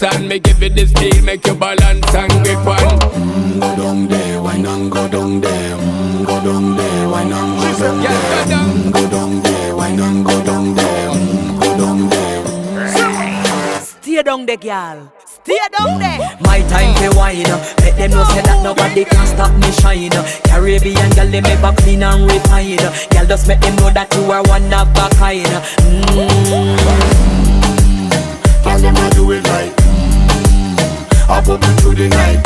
dance and me give it the steel, make you balance and grip on. Go down there, why not go down there? Go down there, why not go down there? Go down there, why not go down there? Go down there. Stay down there, girl. Stay down there. My time to wine. Let them know say that nobody can stop me shine. Caribbean girl, they make back clean and refine. Girl, just make them know that you are one of a kind. Tell them I do it right. I pop it through the night.